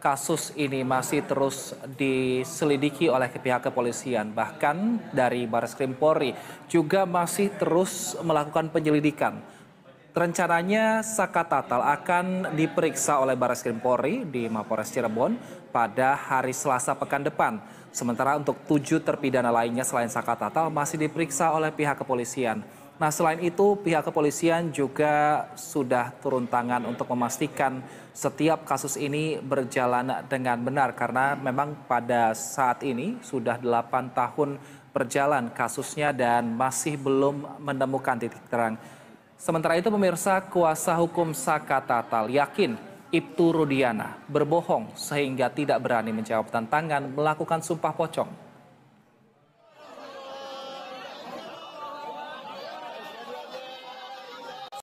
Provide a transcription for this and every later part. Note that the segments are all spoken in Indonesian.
Kasus ini masih terus diselidiki oleh pihak kepolisian. Bahkan dari Barreskrim Polri juga masih terus melakukan penyelidikan. Rencananya Saka Tatal akan diperiksa oleh Barreskrim Polri di Mapolres Cirebon pada hari Selasa pekan depan. Sementara untuk 7 terpidana lainnya selain Saka Tatal masih diperiksa oleh pihak kepolisian. Nah, selain itu pihak kepolisian juga sudah turun tangan untuk memastikan setiap kasus ini berjalan dengan benar karena memang pada saat ini sudah 8 tahun berjalan kasusnya dan masih belum menemukan titik terang. Sementara itu pemirsa, kuasa hukum Saka Tatal yakin Ibtu Rudiana berbohong sehingga tidak berani menjawab tantangan melakukan sumpah pocong.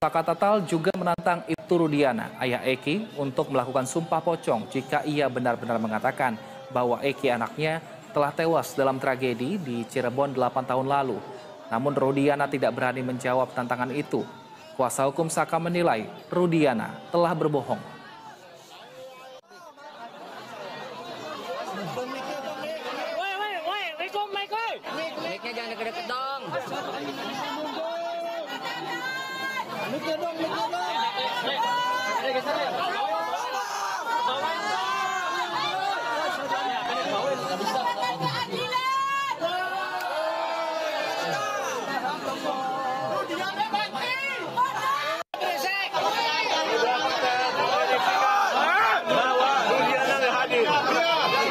Saka Tatal juga menantang Ibtu Rudiana, ayah Eki, untuk melakukan sumpah pocong jika ia benar-benar mengatakan bahwa Eki anaknya telah tewas dalam tragedi di Cirebon 8 tahun lalu. Namun Rudiana tidak berani menjawab tantangan itu. Kuasa hukum Saka menilai Rudiana telah berbohong. Mic-nya jangan deket-deket dong.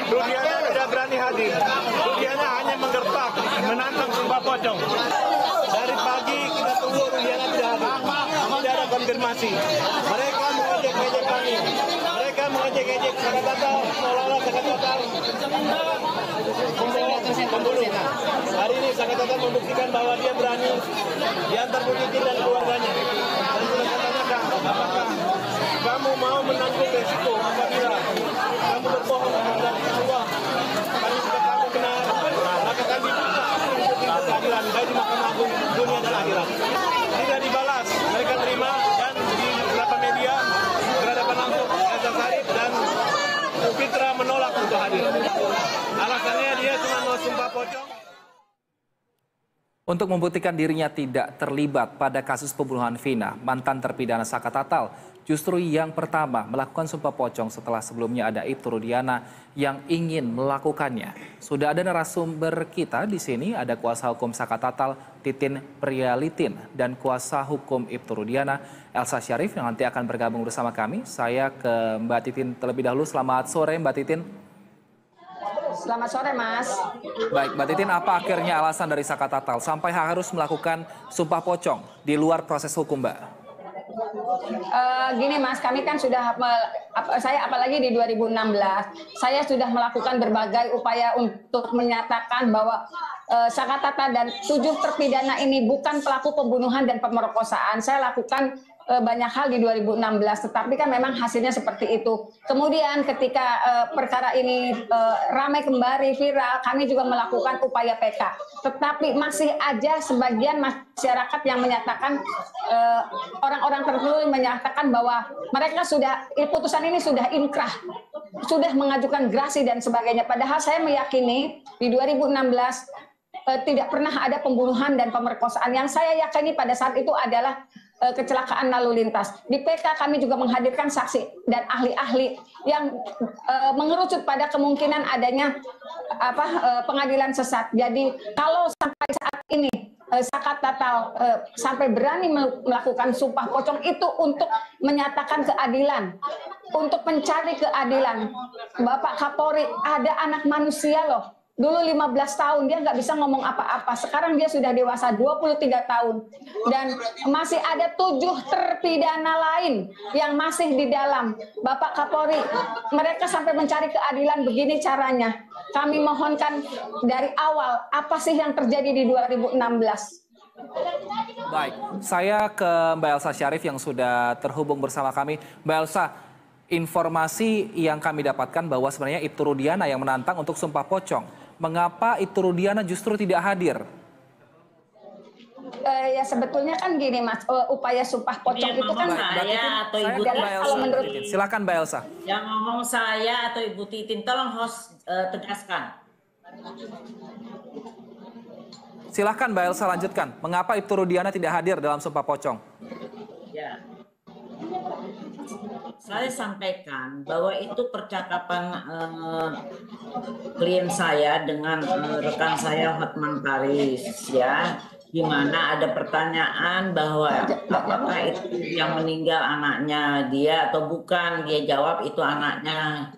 Rudiana tidak berani hadir. Rudiana hanya menggertak, menantang sumpah pocong. Dari pagi kita tunggu Rudiana tidak hadir. Tidak ada konfirmasi. Mereka mengejek-ejek kami. Mereka mengejek-ejek Saka Tatal, seolah-olah Saka Tatal pembunuh. Hari ini Saka Tatal membuktikan bahwa dia berani diantar Bu Titin dan keluarganya. Dan sudah saya tanyakan, apakah kamu mau menanggung resiko apabila kamu berbohong kepada Allah? Kami sudah kamu benar, maka kami minta untuk keadilan baik di Mahkamah Agung dunia dan akhirat. Tidak dibalas, mereka terima dan di beberapa media berhadapan langsung Elsa Sharif dan Fitra menolak untuk hadir. Alasannya dia cuma mau sumpah pocong. Untuk membuktikan dirinya tidak terlibat pada kasus pembunuhan Vina, mantan terpidana Saka Tatal justru yang pertama melakukan sumpah pocong setelah sebelumnya ada Ibtu Rudiana yang ingin melakukannya. Sudah ada narasumber kita di sini, ada kuasa hukum Saka Tatal, Titin Prialitin, dan kuasa hukum Ibtu Rudiana, Elsa Sharif, yang nanti akan bergabung bersama kami. Saya ke Mbak Titin terlebih dahulu. Selamat sore Mbak Titin. Selamat sore, Mas. Baik, Mbak Titin, apa akhirnya alasan dari Saka Tatal sampai harus melakukan sumpah pocong di luar proses hukum, Mbak? Gini, Mas, kami kan sudah, saya apalagi di 2016, saya sudah melakukan berbagai upaya untuk menyatakan bahwa Saka Tatal dan 7 terpidana ini bukan pelaku pembunuhan dan pemerkosaan. Saya lakukan banyak hal di 2016, tetapi kan memang hasilnya seperti itu. Kemudian ketika perkara ini ramai kembali, viral, kami juga melakukan upaya PK. Tetapi masih aja sebagian masyarakat yang menyatakan, orang-orang tertentu menyatakan bahwa mereka sudah, putusan ini sudah inkrah, sudah mengajukan gerasi dan sebagainya. Padahal saya meyakini di 2016 tidak pernah ada pembunuhan dan pemerkosaan. Yang saya yakini pada saat itu adalah kecelakaan lalu lintas. Di PK kami juga menghadirkan saksi dan ahli-ahli yang mengerucut pada kemungkinan adanya pengadilan sesat. Jadi kalau sampai saat ini Saka Tatal sampai berani melakukan sumpah pocong itu untuk menyatakan keadilan, untuk mencari keadilan. Bapak Kapolri, ada anak manusia loh. Dulu 15 tahun dia nggak bisa ngomong apa-apa. Sekarang dia sudah dewasa 23 tahun. Dan masih ada 7 terpidana lain yang masih di dalam. Bapak Kapolri, mereka sampai mencari keadilan, begini caranya. Kami mohonkan dari awal, apa sih yang terjadi di 2016? Baik, saya ke Mbak Elsa Sharif yang sudah terhubung bersama kami. Mbak Elsa, informasi yang kami dapatkan bahwa sebenarnya Ibtu Rudiana yang menantang untuk sumpah pocong. Mengapa Ibtu Rudiana justru tidak hadir? Ya sebetulnya kan gini Mas, upaya sumpah pocong itu kan saya atau Ibu Saya ke Titin. Mbak kalau Elsa. menurut Silakan Mbak Elsa. Yang ngomong saya atau Ibu Titin, tolong host tegaskan. Silakan Mbak Elsa lanjutkan. Mengapa Ibtu Rudiana tidak hadir dalam sumpah pocong? Ya. Saya sampaikan bahwa itu percakapan klien saya dengan rekan saya Hotman Paris, ya, di mana ada pertanyaan bahwa apakah itu yang meninggal anaknya dia atau bukan. Dia jawab itu anaknya.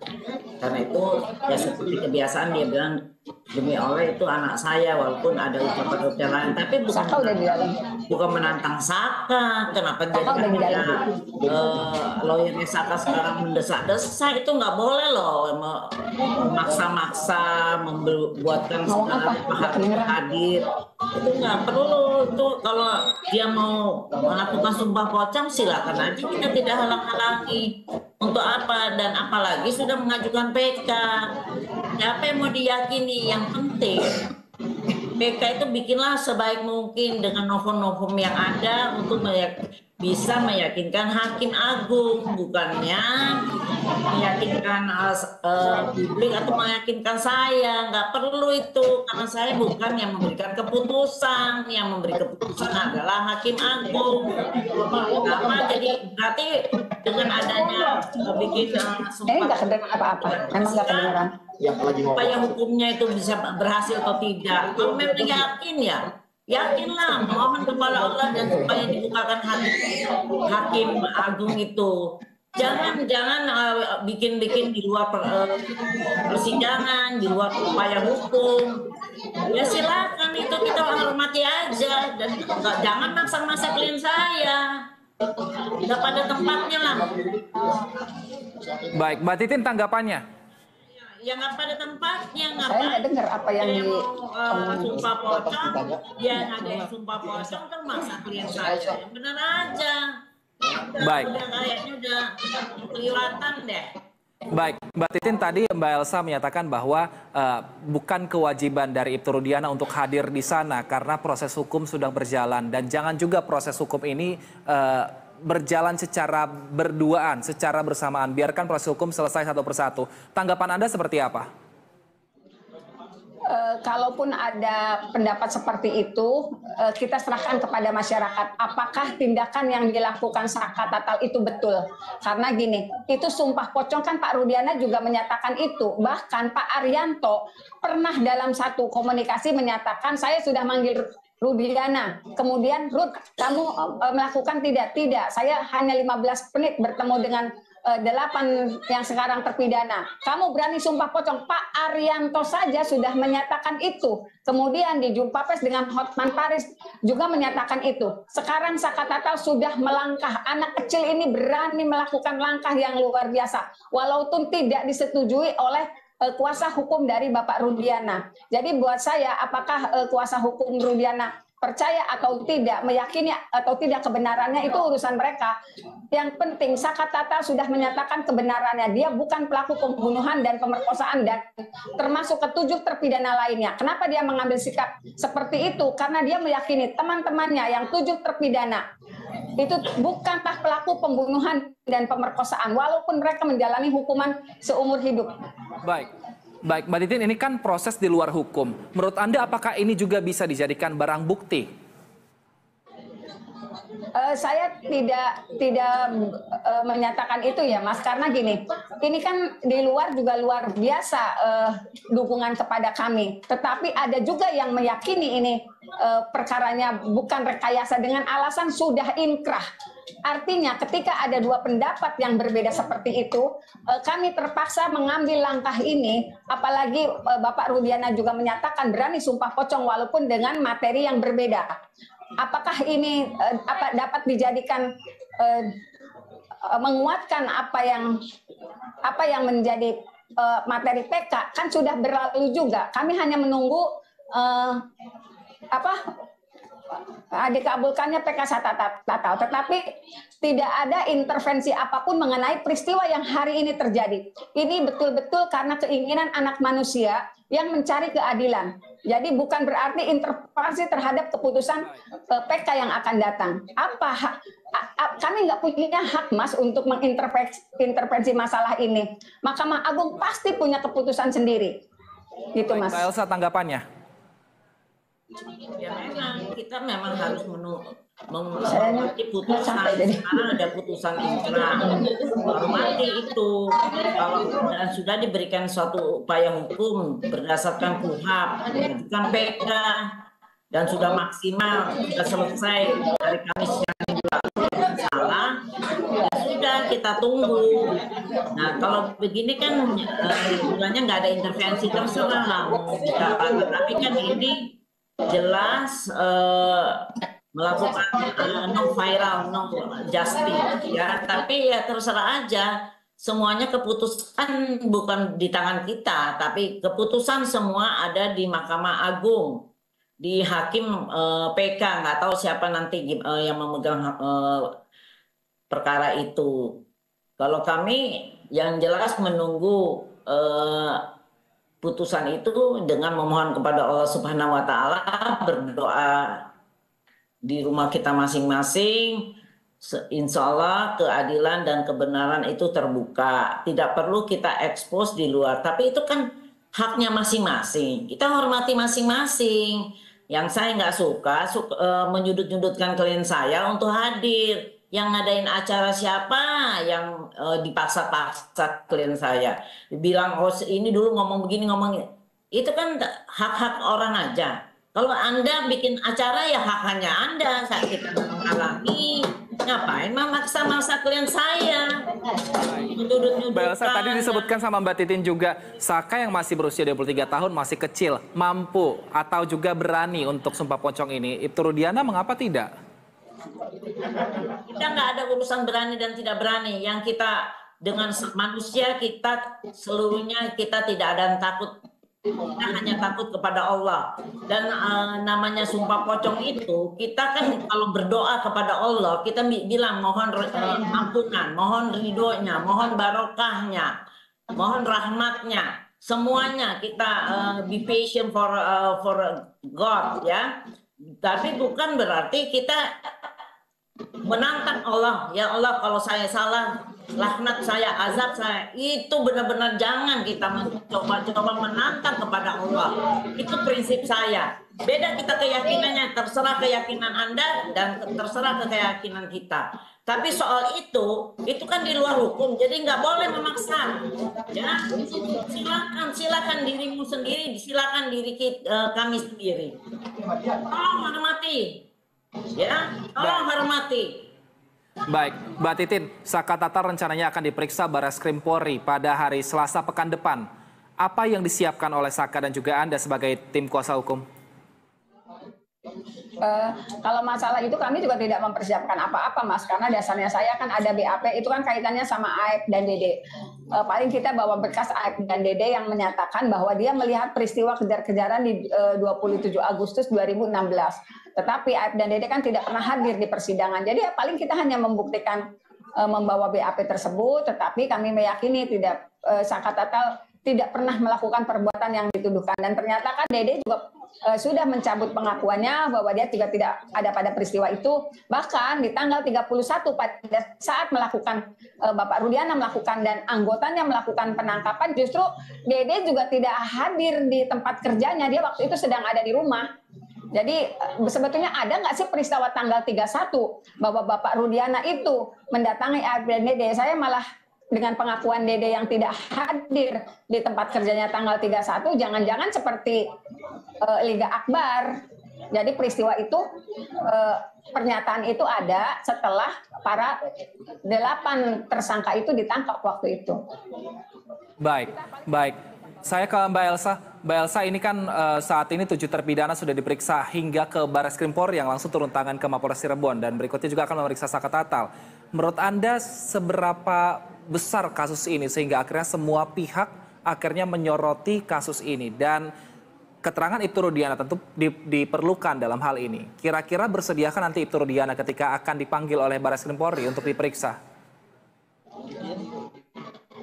Karena itu ya seperti kebiasaan dia bilang demi Allah itu anak saya, walaupun ada ucapan-ucapan lain, tapi Saka udah di dalam. bukan menantang Saka. Kenapa jadi udah di dalam. lawyernya Saka sekarang mendesak-desak? Itu nggak boleh loh, memaksa-maksa, membuatkan segala hadir. Itu nggak perlu. Itu kalau dia mau melakukan sumpah pocong silakan aja, kita tidak halang-halangi. Untuk apa? Dan apalagi sudah mengajukan PK. Siapa yang mau diyakini? Yang penting PK itu bikinlah sebaik mungkin dengan novum-novum yang ada untuk bisa meyakinkan Hakim Agung, bukannya meyakinkan publik atau meyakinkan saya. Nggak perlu itu, karena saya bukan yang memberikan keputusan. Yang memberi keputusan adalah Hakim Agung. Kenapa? Jadi berarti dengan adanya bikin Ini nggak kedengeran apa-apa, memang nggak kedengeran. supaya hukumnya itu bisa berhasil atau tidak. Kalau memang yakin ya, yakinlah, mohon kepada Allah dan supaya dibukakan hakim agung itu. Jangan bikin-bikin di luar persidangan, di luar upaya hukum. Ya silakan, itu kita hormati aja, dan jangan maksa-maksa klien saya. Udah pada tempatnya lah. Baik, Mbak Titin tanggapannya. Ya nggak pada tempatnya, Saya nggak dengar apa yang di sumpah pocong, dia ada yang sumpah pocong kan masa klien saya, yang benar aja. Baik. Udah kayaknya udah kelewatan deh. Baik, Mbak Titin, tadi Mbak Elsa menyatakan bahwa bukan kewajiban dari Ibtu Rudiana untuk hadir di sana karena proses hukum sudah berjalan, dan jangan juga proses hukum ini berjalan secara berduaan, secara bersamaan. Biarkan proses hukum selesai satu persatu. Tanggapan Anda seperti apa? Kalaupun ada pendapat seperti itu, kita serahkan kepada masyarakat. Apakah tindakan yang dilakukan Saka Tatal itu betul? Karena gini, itu sumpah pocong kan Pak Rudiana juga menyatakan itu. Bahkan Pak Arianto pernah dalam satu komunikasi menyatakan, saya sudah manggil Rudiana. Kemudian, Rud, kamu melakukan tidak? Tidak, saya hanya 15 menit bertemu dengan 8 yang sekarang terpidana. Kamu berani sumpah pocong? Pak Arianto saja sudah menyatakan itu. Kemudian di jumpa pers dengan Hotman Paris juga menyatakan itu. Sekarang Saka Tatal sudah melangkah. Anak kecil ini berani melakukan langkah yang luar biasa. Walaupun tidak disetujui oleh kuasa hukum dari Bapak Rudiana. Jadi buat saya, apakah kuasa hukum Rudiana percaya atau tidak, meyakini atau tidak kebenarannya, itu urusan mereka. Yang penting Saka Tatal sudah menyatakan kebenarannya. Dia bukan pelaku pembunuhan dan pemerkosaan dan termasuk ke-7 terpidana lainnya. Kenapa dia mengambil sikap seperti itu? Karena dia meyakini teman-temannya yang 7 terpidana itu bukanlah pelaku pembunuhan dan pemerkosaan, walaupun mereka menjalani hukuman seumur hidup. Baik. Baik, Mbak Titin, ini kan proses di luar hukum. Menurut Anda apakah ini juga bisa dijadikan barang bukti? Saya tidak menyatakan itu ya Mas, karena gini, ini kan di luar juga luar biasa dukungan kepada kami. Tetapi ada juga yang meyakini ini perkaranya bukan rekayasa dengan alasan sudah inkrah. Artinya ketika ada dua pendapat yang berbeda seperti itu, kami terpaksa mengambil langkah ini, apalagi Bapak Rudiana juga menyatakan berani sumpah pocong walaupun dengan materi yang berbeda. Apakah ini dapat dijadikan menguatkan apa yang menjadi materi PK? Kan sudah berlalu juga. Kami hanya menunggu dikabulkannya PK Tatal, tetapi tidak ada intervensi apapun mengenai peristiwa yang hari ini terjadi. Ini betul-betul karena keinginan anak manusia yang mencari keadilan. Jadi bukan berarti intervensi terhadap keputusan PK yang akan datang. Kami nggak punya hak, Mas, untuk mengintervensi masalah ini. Mahkamah Agung pasti punya keputusan sendiri. Gitu, Mas. Mbak Elsa, tanggapannya? Ya memang kita harus menghormati putusan. Sekarang ada putusan inkrah, hormati itu. Kalau sudah diberikan suatu upaya hukum berdasarkan KUHP, mengajukan PK dan sudah maksimal, sudah selesai hari Kamis yang minggu lalu, salah, ya sudah kita tunggu. Nah kalau begini kan bulannya nggak ada intervensi, terserah lah mau tapi kan ini jelas melakukan no viral, no justice, ya. Tapi ya terserah aja. Semuanya keputusan bukan di tangan kita, tapi keputusan semua ada di Mahkamah Agung, di hakim PK. Nggak tahu siapa nanti yang memegang perkara itu. Kalau kami yang jelas menunggu putusan itu dengan memohon kepada Allah Subhanahu wa Ta'ala, berdoa di rumah kita masing-masing, insya Allah keadilan dan kebenaran itu terbuka. Tidak perlu kita ekspos di luar, tapi itu kan haknya masing-masing. Kita hormati masing-masing. Yang saya nggak suka menyudut-nyudutkan klien saya untuk hadir. Yang ngadain acara siapa yang dipaksa-paksa klien saya. Bilang, oh ini dulu ngomong begini, ngomong ini. Itu kan hak-hak orang aja. Kalau Anda bikin acara ya hak-haknya Anda. Saat kita menghalangi, ngapain memaksa-maksa klien saya? Mbak Elsa, tadi disebutkan sama Mbak Titin juga, Saka yang masih berusia 23 tahun, masih kecil, mampu atau juga berani untuk sumpah pocong ini. Ibtu Rudiana mengapa tidak? Kita nggak ada urusan berani dan tidak berani. Yang kita dengan manusia, kita seluruhnya kita tidak ada yang takut. Kita hanya takut kepada Allah. Dan namanya sumpah pocong itu, kita kan kalau berdoa kepada Allah, kita bilang mohon ampunan, mohon ridhonya, mohon barokahnya, mohon rahmatnya. Semuanya kita be patient for God, ya. Tapi bukan berarti kita menantang Allah. Ya Allah, kalau saya salah, laknat saya, azab saya. Itu benar-benar jangan kita mencoba menantang kepada Allah. Itu prinsip saya. Beda kita keyakinannya, terserah keyakinan Anda dan terserah keyakinan kita. Tapi soal itu kan di luar hukum, jadi nggak boleh memaksa. Ya, silakan dirimu sendiri, silakan kami sendiri. Tolong hormati. Ya, tolong hormati. Baik, Mbak Titin, Saka Tatal rencananya akan diperiksa Barreskrim Polri pada hari Selasa pekan depan. Apa yang disiapkan oleh Saka dan juga Anda sebagai tim kuasa hukum? Kalau masalah itu kami juga tidak mempersiapkan apa-apa, Mas, karena dasarnya saya kan ada BAP, itu kan kaitannya sama Aep dan Dede. Paling kita bawa berkas Aep dan Dede yang menyatakan bahwa dia melihat peristiwa kejar-kejaran di 27 Agustus 2016. Tetapi Aep dan Dede kan tidak pernah hadir di persidangan. Jadi ya paling kita hanya membuktikan membawa BAP tersebut, tetapi kami meyakini Saka Tatal tidak pernah melakukan perbuatan yang dituduhkan. Dan ternyata kan Dede juga sudah mencabut pengakuannya bahwa dia juga tidak ada pada peristiwa itu. Bahkan di tanggal 31 pada saat melakukan Bapak Rudiana melakukan dan anggotanya melakukan penangkapan, justru Dede juga tidak hadir di tempat kerjanya. Dia waktu itu sedang ada di rumah. Jadi sebetulnya ada nggak sih peristiwa tanggal 31 bahwa Bapak Rudiana itu mendatangi Aep dan Dede? Saya malah dengan pengakuan Dede yang tidak hadir di tempat kerjanya tanggal 31, jangan-jangan seperti Liga Akbar. Jadi peristiwa itu, pernyataan itu ada setelah para 8 tersangka itu ditangkap waktu itu. Baik. Saya ke Mbak Elsa. Mbak Elsa, ini kan saat ini 7 terpidana sudah diperiksa hingga ke Barreskrim Polri yang langsung turun tangan ke Mapolres Cirebon. Dan berikutnya juga akan memeriksa Saka Tatal. Menurut Anda seberapa besar kasus ini sehingga akhirnya semua pihak akhirnya menyoroti kasus ini? Dan keterangan Ibtu Rudiana tentu diperlukan dalam hal ini. Kira-kira bersediakah nanti Ibtu Rudiana ketika akan dipanggil oleh Barreskrim Polri untuk diperiksa?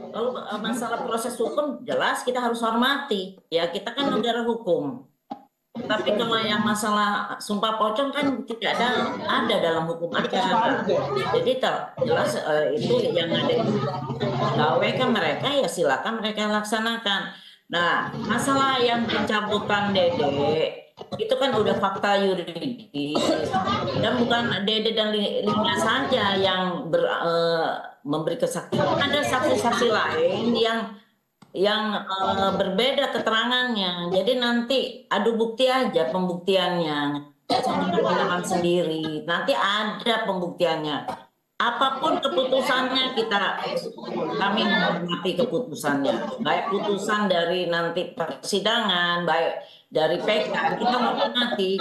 Kalau masalah proses hukum jelas kita harus hormati. Ya kita kan negara hukum. Tapi kalau yang masalah sumpah pocong kan tidak ada dalam hukum acara. Jadi jelas itu yang ada di gawe kan mereka ya silakan mereka laksanakan. Nah masalah yang pencabutan Dede itu kan udah fakta yuridis dan bukan Dede dan Lina saja yang memberi kesaksian. Ada saksi-saksi lain yang berbeda keterangannya. Jadi nanti adu bukti aja pembuktiannya. Jangan sendiri. Nanti ada pembuktiannya. Apapun keputusannya kami menghormati keputusannya. Baik putusan dari nanti persidangan, baik dari PK kita menghormati.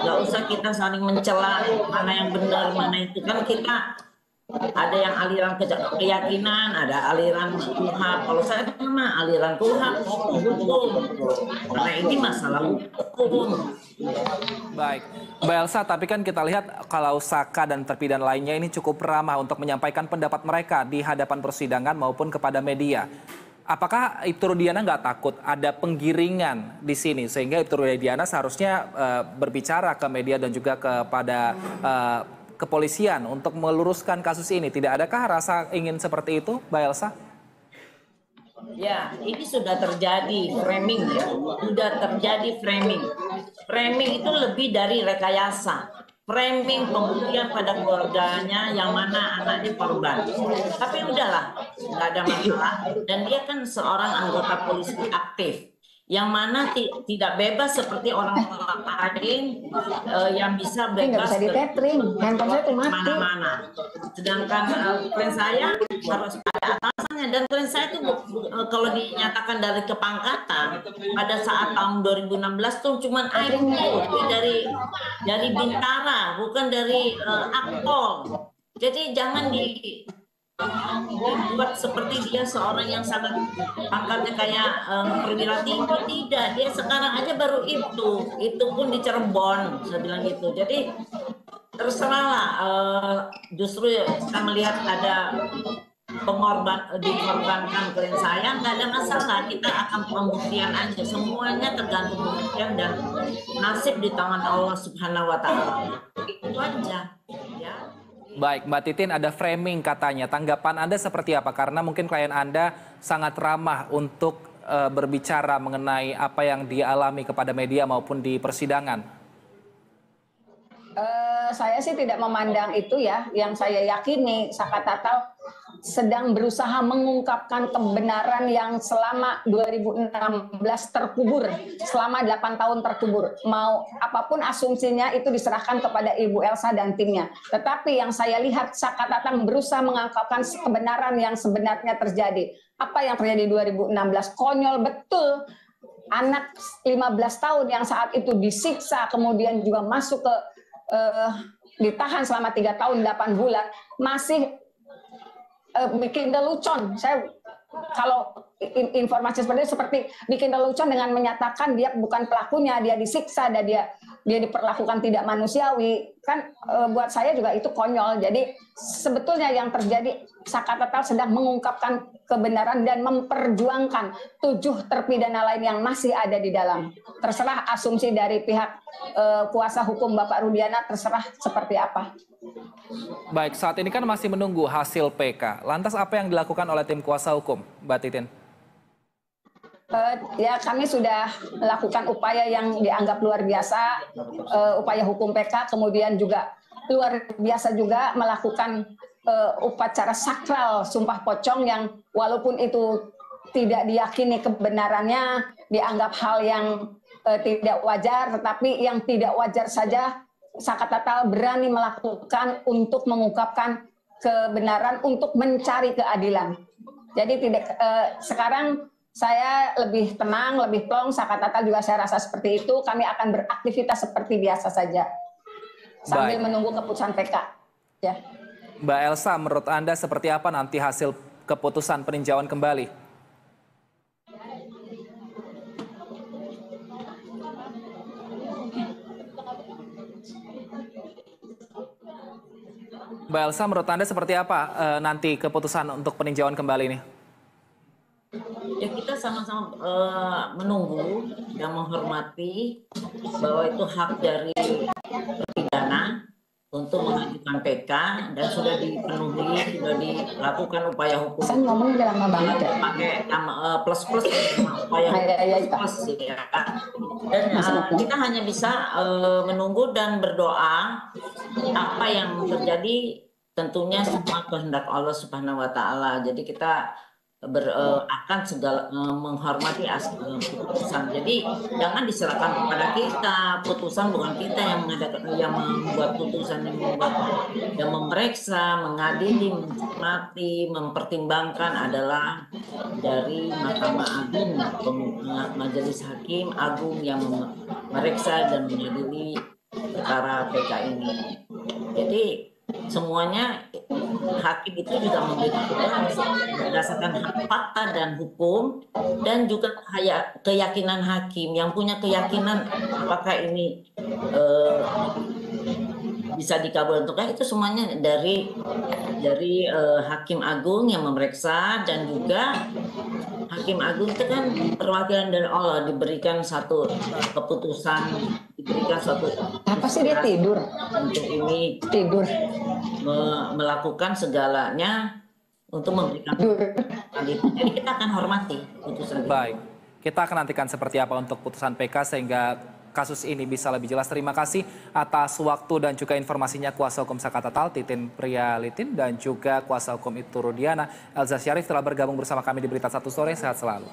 Nggak usah kita saling mencela mana yang benar, mana itu kan kita. Ada yang aliran keyakinan, ada aliran kuhab. Kalau saya mah aliran kuhab hukum. Karena ini masalah hukum. Baik, Mbak Elsa, tapi kan kita lihat kalau Saka dan terpidana lainnya ini cukup ramah untuk menyampaikan pendapat mereka di hadapan persidangan maupun kepada media. Apakah Ibtu Rudiana nggak takut ada penggiringan di sini sehingga Ibtu Rudiana seharusnya berbicara ke media dan juga kepada kepolisian untuk meluruskan kasus ini? Tidak adakah rasa ingin seperti itu, Mbak Elsa? Ya, ini sudah terjadi framing ya. Sudah terjadi framing. Framing itu lebih dari rekayasa. Framing pembuktian pada keluarganya yang mana anaknya korban. Tapi udahlah, nggak ada masalah. Dan dia kan seorang anggota polisi aktif. Yang mana tidak bebas seperti orang lain yang bisa bebas kemana-mana. Sedangkan klien saya harus ada atasannya dan klien saya itu kalau dinyatakan dari kepangkatan pada saat tahun 2016 tuh cuma dari Bintara bukan dari Akpol. Jadi jangan dibuat seperti dia seorang yang sangat pangkatnya kayak perwira tinggi. Tidak, dia sekarang aja baru itu pun di Cirebon, saya bilang gitu. Jadi terserahlah, justru kita melihat ada dikorbankan klien saya, nggak ada masalah, kita akan pembuktian aja, semuanya tergantung pembuktian dan nasib di tangan Allah Subhanahu wa Ta'ala. Itu aja ya. Baik, Mbak Titin, ada framing katanya. Tanggapan Anda seperti apa? Karena mungkin klien Anda sangat ramah untuk berbicara mengenai apa yang dialami kepada media maupun di persidangan. Saya sih tidak memandang itu ya. Yang saya yakini, Saka Tatal sedang berusaha mengungkapkan kebenaran yang selama 2016 terkubur, selama 8 tahun terkubur. Mau apapun asumsinya itu diserahkan kepada Ibu Elsa dan timnya. Tetapi yang saya lihat Saka Tatal berusaha mengungkapkan kebenaran yang sebenarnya terjadi. Apa yang terjadi 2016? Konyol betul. Anak 15 tahun yang saat itu disiksa, kemudian juga masuk ke ditahan selama 3 tahun 8 bulan, masih bikin lelucon. Saya kalau informasi seperti bikin lelucon dengan menyatakan dia bukan pelakunya, dia disiksa dan dia diperlakukan tidak manusiawi. Kan buat saya juga itu konyol. Jadi sebetulnya yang terjadi, Saka Tatal sedang mengungkapkan kebenaran dan memperjuangkan 7 terpidana lain yang masih ada di dalam. Terserah asumsi dari pihak kuasa hukum Bapak Rudiana, terserah seperti apa. Baik, saat ini kan masih menunggu hasil PK. Lantas apa yang dilakukan oleh tim kuasa hukum, Mbak Titin? Ya, kami sudah melakukan upaya yang dianggap luar biasa, upaya hukum PK, kemudian juga luar biasa juga melakukan upacara sakral sumpah pocong yang walaupun itu tidak diyakini kebenarannya, dianggap hal yang tidak wajar, tetapi yang tidak wajar saja Saka Tatal berani melakukan untuk mengungkapkan kebenaran, untuk mencari keadilan. Jadi tidak sekarang saya lebih tenang, lebih plong. Saka Tatal juga saya rasa seperti itu. Kami akan beraktivitas seperti biasa saja sambil menunggu keputusan PK. Ya. Mbak Elsa, menurut Anda seperti apa nanti hasil keputusan peninjauan kembali? Mbak Elsa, menurut Anda seperti apa nanti keputusan untuk peninjauan kembali ini? Ya kita sama-sama menunggu dan menghormati bahwa itu hak dari terpidana untuk mengajukan PK dan sudah dipenuhi, sudah dilakukan upaya hukum. Saya ngomong udah lama banget ya. Pakai plus-plus upaya plus ya. Dan kita hanya bisa menunggu dan berdoa apa yang terjadi tentunya semua kehendak Allah Subhanahu wa taala. Jadi kita akan segala menghormati putusan. Jadi jangan diserahkan kepada kita. Putusan bukan kita yang membuat putusan, yang memeriksa, mengadili, mencermati, mempertimbangkan adalah dari Mahkamah Agung, Majelis Hakim Agung yang memeriksa dan mengadili perkara PK ini. Jadi semuanya hakim itu juga memberikan berdasarkan fakta dan hukum dan juga keyakinan hakim yang punya keyakinan apakah ini bisa dikabulkan itu semuanya dari Hakim Agung yang memeriksa dan juga Hakim Agung itu kan perwakilan dari Allah, diberikan satu keputusan, diberikan suatu Apa sih dia tidur? untuk ini Tidur. melakukan segalanya untuk memberikan itu. Jadi kita akan hormati putusan itu. Baik, kita akan nantikan seperti apa untuk putusan PK sehingga kasus ini bisa lebih jelas. Terima kasih atas waktu dan juga informasinya Kuasa Hukum Sakatatal Titin Prialitin dan juga Kuasa Hukum Ibtu Rudiana Elza Syarif telah bergabung bersama kami di Berita Satu Sore. Sehat selalu.